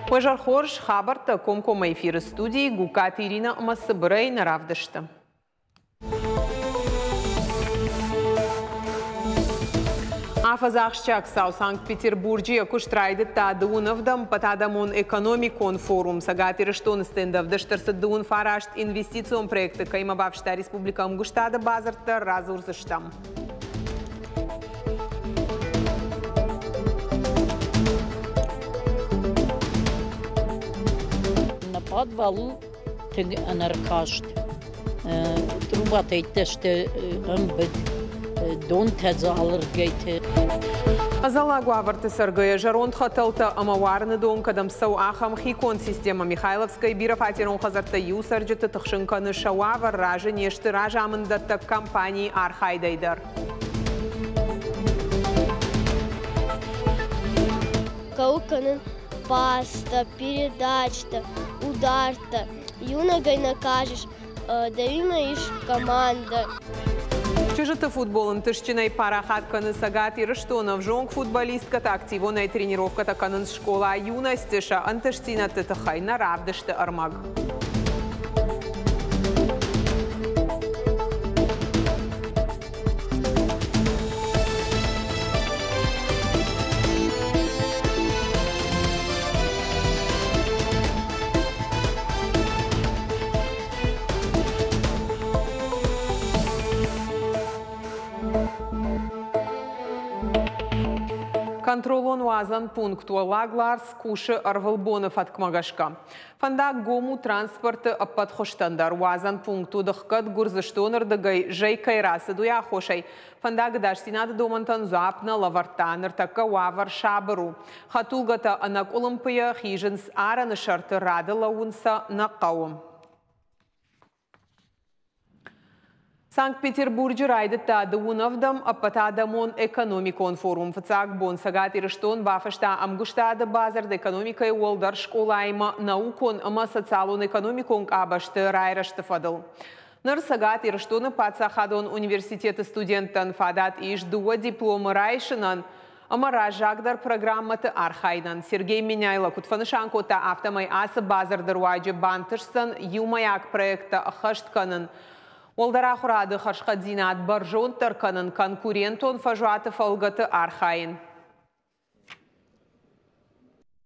Пожар хорш хабарта комкома эфиры студии Гукат Ирина Масыбырай наравдышты. Афазахшчак сау Санкт-Петербурге куштрайды тадуновдам патадамон экономикон форум сагатиры штон стендавдыштырсы дуун фарашт инвестицион проекты каймабавшта республикам гуштада базарта разурзыштам. На подвалу анаркашт труба тейтеште амбет дон тазалыр гейте. Азалагу аварты саргая жарон хаталта амаварны дон кадам сау ахам хикон система Михайловской бирафатерон хазарта юсарджета тахшинканы шауавар ража нешты ража амындатта компании архайдайдар. Кауканын паста, передачта, ударта. Юнагай накажешь, да юнаиш команда. Чужата футболын тышчинай парахатканы сагат ирыштонов жонг футболистката активонай тренировката канын школа юностиша антыштина тытыхай наравдышты армаг. Контролон вазан пункту лаглар скуши арвалбонов от кмагашка. Фандак гому транспорты подхоштандар вазан пункту дыхкат гурзыштонар дыгай жайкай расы дуя хошай. Фандак дашсинады домантан запна лавартаныр така вавар шабыру. Хатулгата анак олымпыя хижинс араны шарты рады лаунса нақауым. Санкт-Петербурге райды тадуновдам апатадамон экономикон форум фацак бон сагат ирыштон бафашта амгуштада базарда экономикай уолдар школайма наукон ама социалон экономикон абашты райрашты фадыл. Нар сагат ирыштоны пацахадон университеты студенттан фадат иш дуа дипломы райшынан ама ражагдар программаты архайдан. Сергей Меняйло кутфанышанкота автомай асы базардар уайджи бантышсан юмаяк проекта ахаштканын. Олдара хурады хашхадзинат баржон тарканын конкурентон фажуаты фалгаты архаин.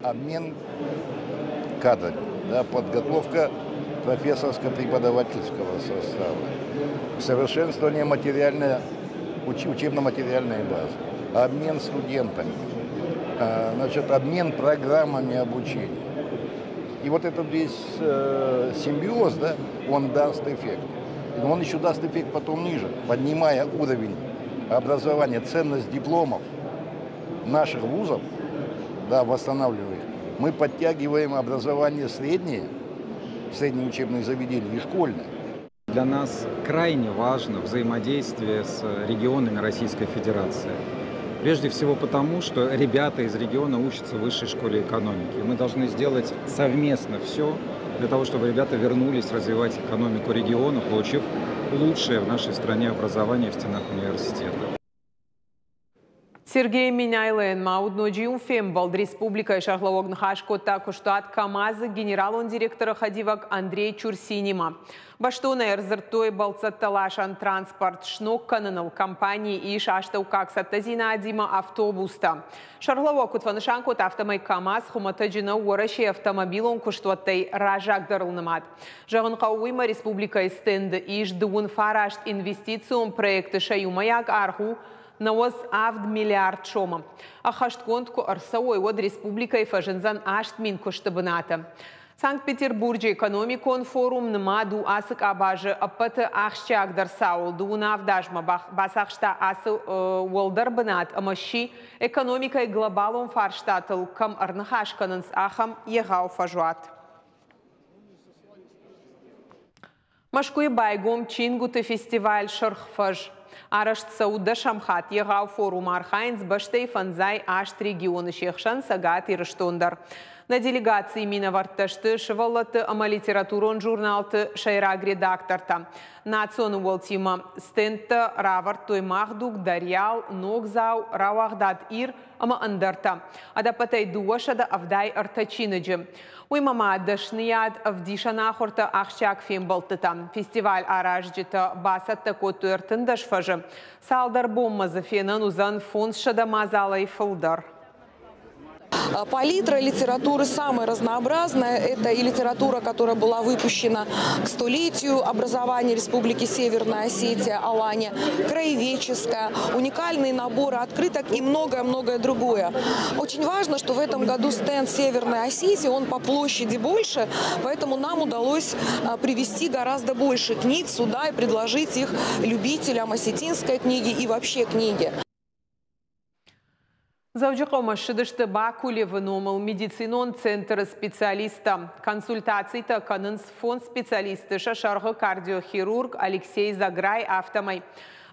Обмен кадрами, да, подготовка профессорско-преподавательского состава, совершенствование учебно-материальной базы, обмен студентами, значит, обмен программами обучения. И вот этот весь симбиоз, да, он даст эффект. Но он еще даст эффект потом ниже, поднимая уровень образования, ценность дипломов наших вузов, да, восстанавливая их. Мы подтягиваем образование среднее учебные заведения и школьное. Для нас крайне важно взаимодействие с регионами Российской Федерации. Прежде всего потому, что ребята из региона учатся в высшей школе экономики. Мы должны сделать совместно все для того, чтобы ребята вернулись развивать экономику региона, получив лучшее в нашей стране образование в стенах университета. Сергей Меняйлен маудноджиум фембалд республика и шахловогн хашкота куштат КамАЗа генерал-он директора Хадивак Андрей Чурсинима. Баштона эрзертой балцатталашан транспорт шнокканыныл компании и шаштаукак саттазина адима автобуста. Шарловок утванышанкот автомай КамАЗ хуматаджина уораши автомобилон куштуаттай ражагдарылнымат. Жағын қауыма республика стенді иш дуын фарашт инвестицион проекты шаюмаяк арху Науаз авд миллиард шома. Ахаштконтку арсауой от республика и фажензан аштмин куштабыната. Санкт-Петербурге экономикон форум нмаду асык абажы апаты ахщак дарсаул дуна авдажма басахшта асы уолдар бынат амащи экономикой глобалон фарштатыл кам арнахашканынс ахам егау фажуат. Машкуй байгом чингуты фестиваль шархфаж. Арашт Сауда Шамхат егау форум архайнс баштей фанзай ашт регионы шехшан сагат ирыштондар. На делегации миноварташты шываллаты ама литературон журналты шайраг редакторта. Национ уолтима стента раварт тоймахдук дарьял ногзау равахдат ир ама андарта. Ада патай дуашада авдай артачинаджи. Уймама дашнияд авдишана хорта ахчак фембалтыта. Фестиваль аражджита басатта котуэртын дашфажы. Салдар боммазы фенан узан фонсшада мазалай фылдар. Палитра литературы самая разнообразная. Это и литература, которая была выпущена к столетию образования Республики Северная Осетия, Алания, краеведческая, уникальные наборы открыток и многое-многое другое. Очень важно, что в этом году стенд Северной Осетии, он по площади больше, поэтому нам удалось привезти гораздо больше книг сюда и предложить их любителям осетинской книги и вообще книги. Завжди шидышты Бакуле выномал медицинон центр специалиста. Консультации-то канынс фонд специалисты шашарғы кардиохирург Алексей Заграй автомай.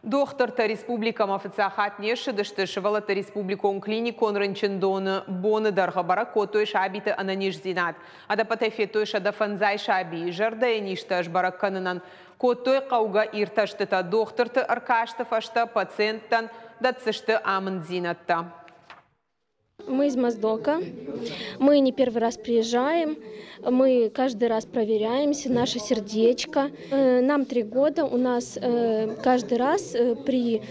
Доктор-то республикам официахат не шидышты шывалата республикон клиникон рынчындоны боны дарға бара котой шабиты ананиш зинат. Ада патафетой шада фанзай шаби жарда эништаш бара канынан. Котой қауға ирташтыта докторты аркаштыф ашта пациенттан датсышты амын зинатта. Мы из Моздока, мы не первый раз приезжаем, мы каждый раз проверяемся, наше сердечко. Нам 3 года, у нас каждый раз при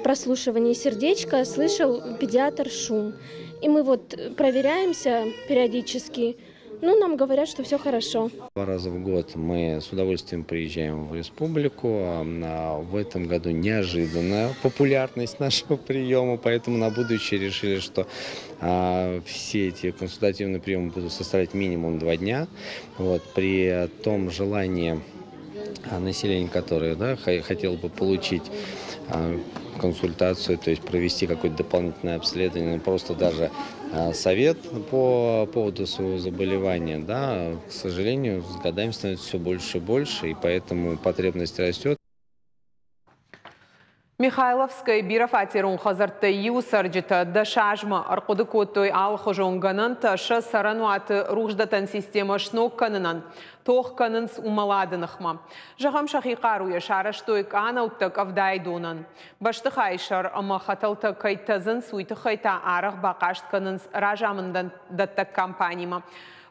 прослушивании сердечка слышал педиатр шум. И мы вот проверяемся периодически. Ну, нам говорят, что все хорошо. 2 раза в год мы с удовольствием приезжаем в республику. В этом году неожиданная популярность нашего приема, поэтому на будущее решили, что все эти консультативные приемы будут составлять минимум 2 дня. Вот, при том желании населения, которое хотело бы получить консультацию, то есть провести какое-то дополнительное обследование, просто даже совет по поводу своего заболевания, к сожалению, с годами становится все больше и больше, и поэтому потребность растет. Михайловская бирфатерун хазарта юсарджита дашажма арқуды коттой алхожонганан таша сарануаты руждатан система шнокканынан тоқканынс умаладынықма. Жағам шақиқаруя шараштой канауттық авдайдонан. Башты хайшар ама хаталта кайтазын суйты хайта арақ бақаштканынс ражамындан даттық компанима.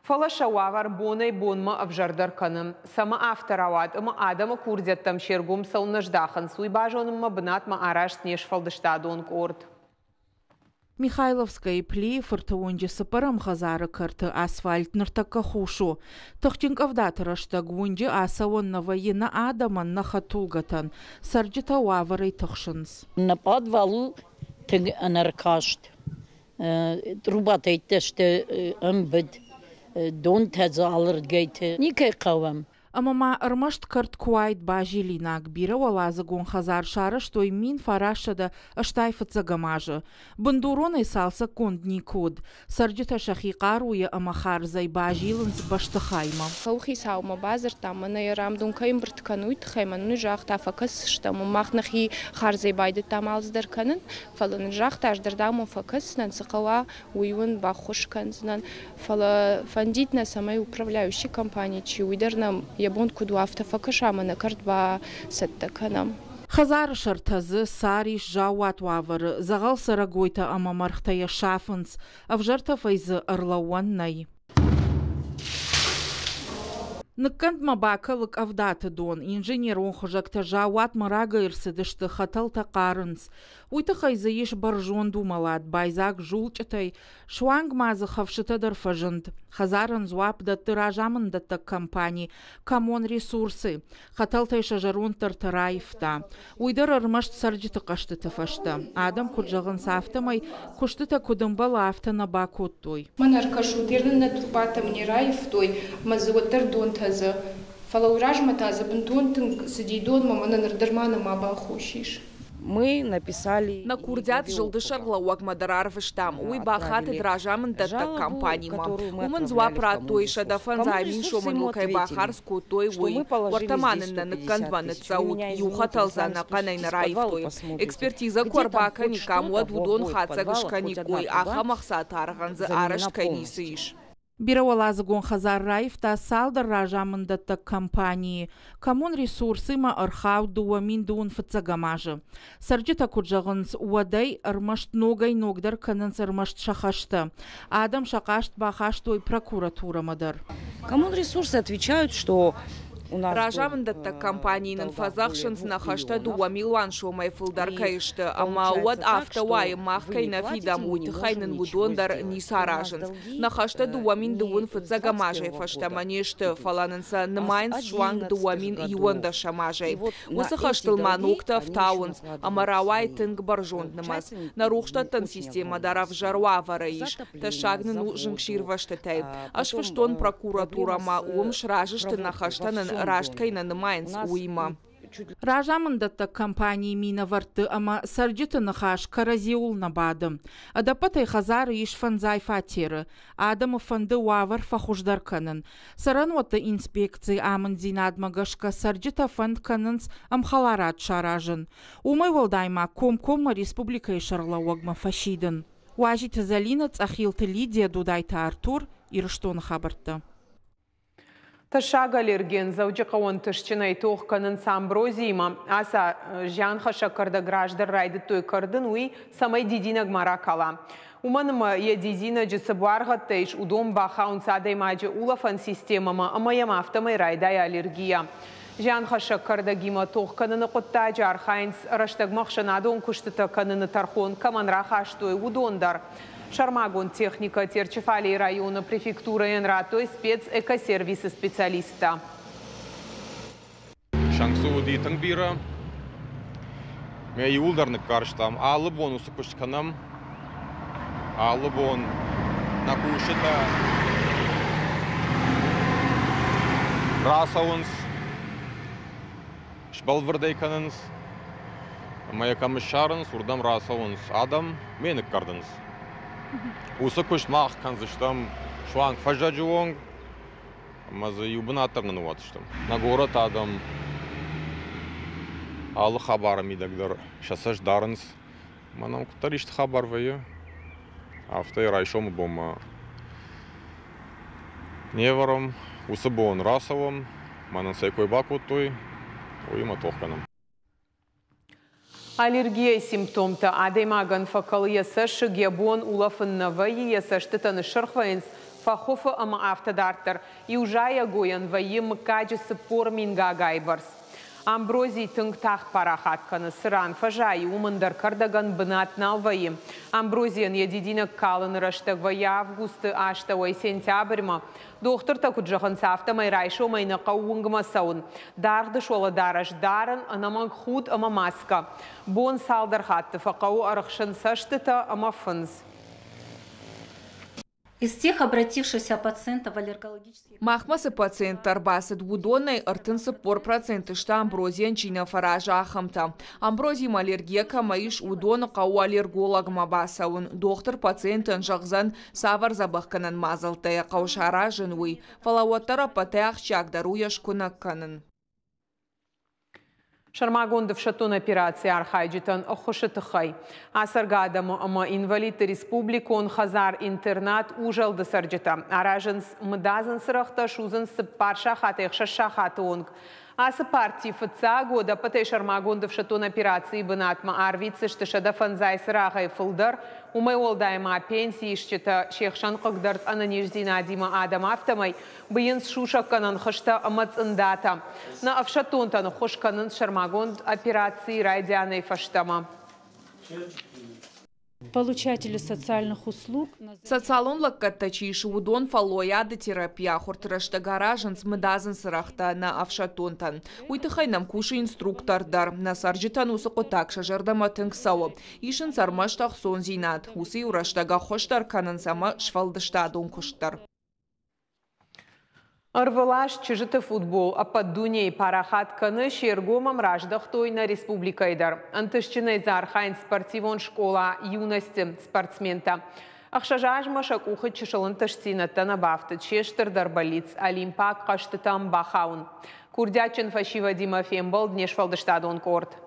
Фалашававар бонай бонма авжардар каным. Сама авторават ама адама курдяттам шергум салнаждахан суй бажонымма бынатма арашт неш фалдыштадон корд. Михайловская пли фортуонджи сапарам хазары карты асфальт ныртакка хушу. Тохтинг авдатырашта гунджи асавонна воена адаман на хатулгатан. Сарджита ваварай тохшынс. На подвалу тыг анаркашт. Трубата иттеште амбид. Дон таза алыр гейте. Никай қавам. Амама армашт карт куайт бажилинак бира валаза гон хазар шара, что и мин фарашада аштайфаца гамажа. Бандуроной салса кондни код. Сарджита шахиқаруя амахарзай бажилинс баштахайма. Хаухи саума базар там на ярам дункаим брткануйт хайман ну жахта факас штаму махнахи харзай байды там алздерканын фалан жахта аждардаму факас нансақава уйван бахушканзнан фала фандитна самой управляющей компании чи уйдернам ябон куду автофакашама на картба сеттаканам. Хазар шартазы сариш жауат вавар загал сарагойта ама мархтая шафынс, а в жарта файзы арлауаннай. Ныккант мабакалык авдаты дон, инженер онхожакта жауат марага ирсыдышты хатал тақарынс. Уйты хайзы еш баржон думалат, байзак жулчатай, шуанг мазы хавшытадар фажынд. Хазарын зуап да тыражамын да так компании, камон ресурсы. Хатал тайша жарун тартараевта. Уйдар армашт сарджиты кашты тафашта. Адам куджагын сафтамай, куштыта кудымбала афтана бакоттой. Манаркашу дернын на турбатам не раевтой, мазуаттар дон тазы. Фалауражма тазы бентон тын сидидон мамана нардермана маба хушиш. Мы написали... На курдят жылдышарла уагмадарарвыштам. Уй бахаты дражамын даттак компанима. Умын зуапра тойша да фанзаймин шомын лукай бахарску той уй. Вартаманынна ныккандваны цаут. Юхаталзана канайна раевтой. Экспертиза корбака никамуа двудон хацагышка никой. Аха махсат арганзы арашка нисыш. Бирауалазыгон Хазарраев та салдар ражамындатта компании. Коммун ресурсы ма архау дуа мин дуун фыцагамажы. Сарджита куджағынс уадай армашт ногай ногдар канынс армашт шахашты. Адам шақашт бахашт ой прокуратура мадар. Коммун ресурсы отвечают, что Ражамындатта компанийнын фазахшынс нахашта дуа милуан шомай фылдар кайышты. Ама уад автовай махкайна фидам уйтыхайнын вудондар нисаражынс. Нахашта дуа мин дуун фыцагамажай фаштаманешты. Фаланынса нымайнс шванг дуа мин юанда шамажай. Усыхаштылма нукта в таунс. Ама рауай тынг баржонд нымаз. Нарухштаттын система дарав жаруа вараиш. Ташагнын жыңширваштытай. Ашвыштон прокуратура ма умш ражышты нахаштанын Рашткайна нымайнс уйма. Ражамындатта компании мина варты, ама сарджиты нахаш каразиул набадым. Адапатай хазары иш фанзай фатиры. Адамы фанды уавар фахуждар канын. Саранвата инспекции амын зинадмагашка сарджита фанд канынс амхаларат шаражын. Умай волдайма ком-кома республика ишарла уагма фашидын. Уажиты залинац ахилты Лидия Дудайта Артур ирыштон хабарты. Ташаг аллерген зауджи қауын тышчынай тоқ қанын самброзима. Аса жан хаша кырда граждар райды той кырдын уй самай дидинаг мара кала. Уманыма я дидина жысы буарға тейш удом бахаун садай маджи улафан системама амаям автомай райдай аллергия. Жан хаша кырда гима тоқ қаныны құтта жархайнс раштаг мақшанадон күштіті қаныны тархон каманра хаштой удондар. Шармагон техника Терчефалии района префектура Энратой спецэкосервисы специалиста. Шансуди Тангбира. Мей улдарны карштам. Алыбон усыпышканам. Алыбон накушета. Расаунс. Шбалвардайканынс. Моя камышарынс урдам расаунс. Адам меник кардынс. Усы көш мақ канзыштам шуанг фажаджуонг, мазы юбынатырнын уатыштым. На город адам алы хабарым идагдар шасаш дарынс. Манам кутар ишті хабар вайы. Автай райшомы бома. Неварам, усы боон расавам, манан сайкой бакутой, уйма тоққанам. Аллергия симптомта адаймаган факал ясаш гебон улафын наваи ясаш тытаны шырхвайнс фахофы ама автодартар и ужая гоян ваим качесы порминга гайбарс. Амброзий тынг тах парахатканы сыран фажай умандар кардаган бынат налваи. Амброзиян едидина калын раштаг ваи августы ашта вай сентябрьма. Доктор такуджахан сафта май райшо майна каунгма саун. Дарды шола дараш даран анаман худ ама маска. Бон салдар хатты факау арахшан саштыта ама фынз. Из всех обратившихся пациентов аллергологических... Махмасы пациент тарбасыд вудонной артынсы пор проценты шта амброзиян чина фаража ахамта. Амброзиям аллергия камаиш удона кау аллерголог мабасаун. Доктор пациентын жағзан савар забахканан мазалтая каушара жынуй. Фалауаттара патях чагдаруяш кунакканын. Шармагондов шатон операции архайджитан охошетыхай. Асаргадамы ама инвалид республикон хазар интернат ужалды сарджита. Аражынс мыдазын сырахта шузын сыппар шахаты шахаты онг. Асы партии ФЦА года патай Шармагондов шатон операции бынатма арвицы штышада фанзай сырахай фылдар. Умай олдайма пенсии шчета шехшан қығдарт ананеждина адима адам автомай бұйынс шушакканан хышта амацындата. На авшатонтаны хошканын Шармагонд операции райдианой фаштама. Получатели социальных услуг. Социалон лаккаттачиш удон фалояды терапия хортырашта гаражын смыдазын сырахта на авшатонтан. Уйтыхай нам куши инструктордар. На сарджитан усы котак шажардама тыңксауы. Ишын сармаштақ сон зинат. Усы ураштага хоштар канын сама швалдыштадон куштар. Арвалаш чыжыты футбол, а под дуней парахат каны шергомам раждах тойна республикайдар. Антышчынай за архайн спортивон школа юности спортсмента. Ахшажажма шакуха чешалын тышцина танабафты чештер дарбалиц олимпак каштытам бахаун. Курдячин фашива Дима Фембал днешвалдыштадон корт.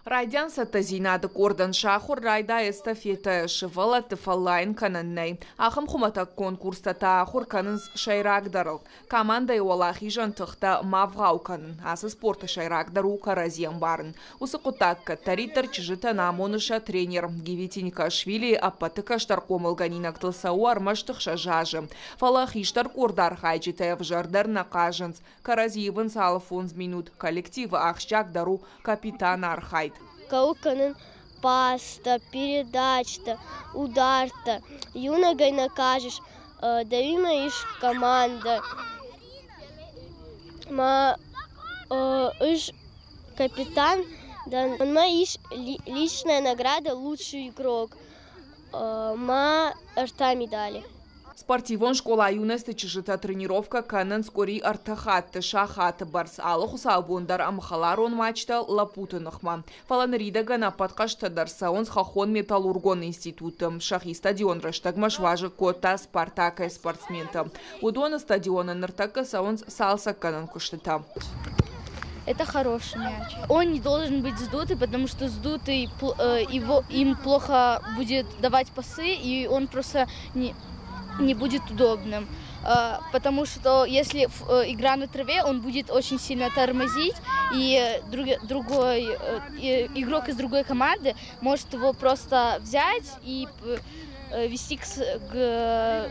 Райдян сатазинады кордан шахур райда эстафета шывала тыфаллайн кананнай. Ахым хуматак конкурста таахур канынс шайрагдарыл. Команда иолахи жантықта мавғау канын. Асы спорта шайрагдару каразиям барын. Усы құтакка таритар чыжыта намоныша тренер Гивитиникашвили аппатыка штаркомыл ганинак тылсау армаштық шажажы. Фалахи штаркордар хайджитаев жардар нақажынс. Каразиевын салы 11 минут. Коллективы ахшчагдару капитан архайд. Кауканын паста, передачта, ударта. Юнагай накажешь, да има иш команда. Ма иш капитан, да ма иш личная награда лучший игрок. Ма арта медали. Спортивон школа юности чыжыта тренировка канын скори артахатты шахаты барс алых усабундар амхаларон матчта лапутынықма. Фаланырида гана подкашта дарсаон хахон металлургон институтом. Шахи стадион раштагма шважы кота спартака спортсмента. Удона стадиона ныртака саон салса канын куштыта. Это хороший мяч. Он не должен быть сдутый, потому что сдутый им плохо будет давать пасы, и он просто не будет удобным. Потому что если игра на траве, он будет очень сильно тормозить, и другой игрок из другой команды может его просто взять и вести к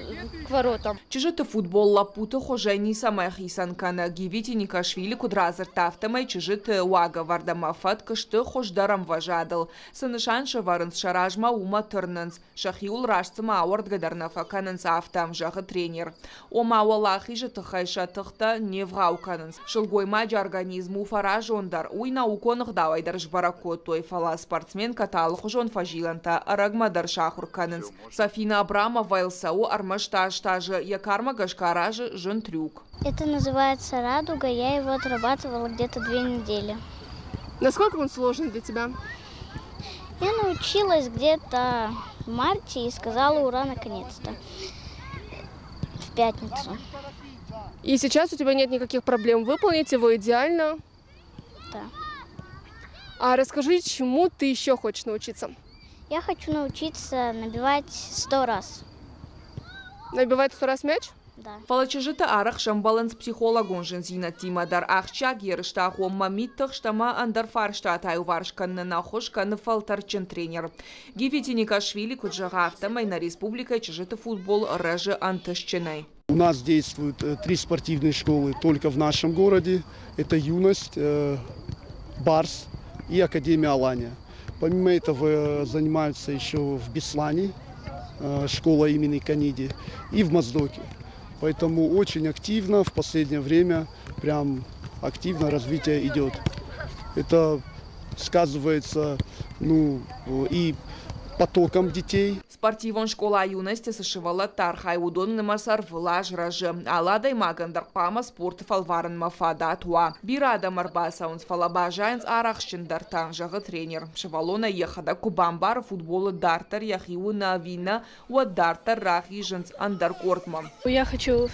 воротам. Чыжыты футбол лапуты хожайни самах исанкана Гивитиникашвили кудразыр тафтамай чыжыты уага вардамафат кышты хождарам важадыл. Сынышаншы варынс шаражма ума тырнынс. Шахиул рашцыма ауырд гадарнафа канынс автам жағы тренер. Ома уалахи жыты хайша тыхта невғау канынс. Шылгойма организму фараж ондар. Уйна уконық давайдар жбаракот той фала спортсмен каталық жон фажиланта арагмадар шахур канынс. Софина Абрамова Илсау армаштаж-тажи якарма гашкаражи жен-трюк. Это называется радуга, я его отрабатывала где-то 2 недели. Насколько он сложный для тебя? Я научилась где-то в марте и сказала ура наконец-то. В пятницу. И сейчас у тебя нет никаких проблем выполнить его идеально? Да. А расскажи, чему ты еще хочешь научиться? Я хочу научиться набивать 100 раз. Набивать 100 раз мяч? Да. Фалачыжыты арах шамбаланс психологон жынзина тимадар ахчак ерыштах омма миттых штама андар фарштатай варшканны нахошканны фалтарчын тренер. Гивитиникашвили куджага автомай на республика чыжыты футбол рэжи антышчынай. У нас действуют 3 спортивные школы только в нашем городе. Это «Юность», «Барс» и Академия Алания. Помимо этого занимаются еще в Беслане, школа имени Каниди, и в Моздоке. Поэтому очень активно в последнее время, прям активно развитие идет. Это сказывается, и потоком детей. Спортивон школа юности сошивала тархай удон намасар влаж ражи. Аладай магандар пама спорт фалварен мафада туа. Бирада марбасаунс фалабажайнс арахшин дартан жага тренер. Шевалона ехада кубамбар футбола дартар яхиу на вина у дартар рахи женс андеркортма. Я хочу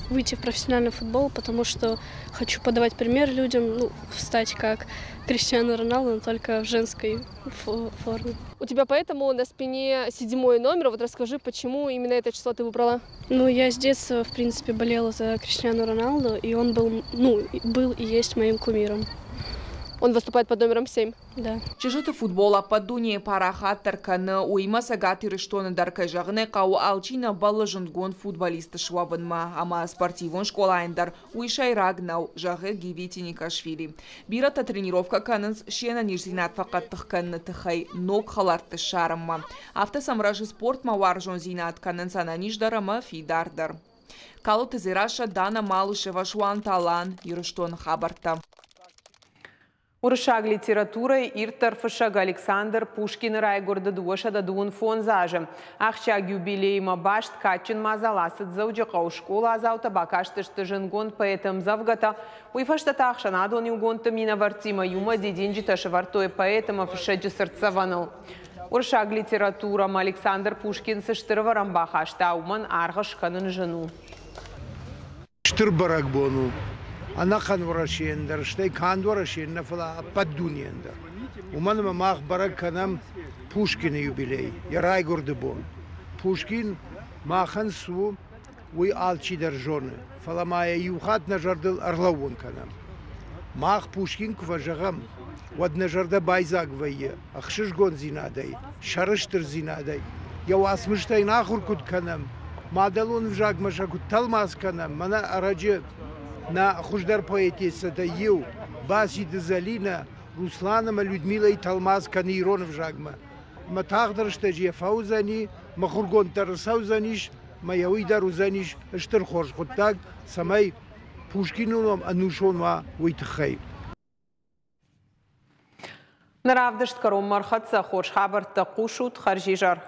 выйти в профессиональный футбол, потому что хочу подавать пример людям, стать как Криштиану Роналду, но только в женской форме. У тебя поэтому на спине 7-й номер. Вот расскажи, почему именно это число ты выбрала? Я с детства, в принципе, болела за Криштиану Роналду, и он был и есть моим кумиром. Он выступает под номером 7? Да. Чыжыты футбола под дуне парахат тарканы уйма сагаты рыштоны даркай жағыны қау алчина балы жындгон футболисты шуабынма. Ама спортивон школа айндар уйшай рагнау жағы Гивитиникашвили. Бирата тренировка канынс шена нижзинат фақаттық канны тыхай ног халарты шарымма. Автосамражы спорт мавар жон зинат канынс ананиждарама фидардар. Калы тызираша Дана Малышева шуан талан ирыштон хабарта. Уршаг литературой иртарфышаг Александр Пушкин райгорда дуаша да дуун фонзажы. Ахчаг юбилейма башт качын мазаласыд зауджақау школа азаута бакаштышты жынгон поэтам завгата. Уйфаштата ахшанадон югонта мина вартима юма дединджи ташевартой поэтам афшаджи сырцаваныл. Уршаг литературам Александр Пушкин сыштырварам бахашта уман аргашканын жыну. Штырбарак бону. Она канварашендер, штей канварашендер, фала поддунендер. ومن ماخ برك كنم بوشكين يوبيلي يراي غردبون بوشكين ما خنسو وي آلشي درجون فلما يوخات نجردل أرلوون كنم ماخ بوشكين كفجغم ود نجرده بايزاق ويه أخشش گون زينادي شرشتر زينادي يو اسمشتاي ناخر كد كنم مادلون وجاق مشا كد تلماس كنم منا أراجي نا خوشدر поэтесса يو باسي دزالينا Русланом, Людмилой Талмаз, Канирон в Жагма. Матахдер штежи фаузани, махургон тарасаузаниш, маяуида рузаниш, штырхорж. Вот так самай Пушкиновым анушонва уйтхай. Наравдышт каром мархатса хош хабар тaqушут харжижар.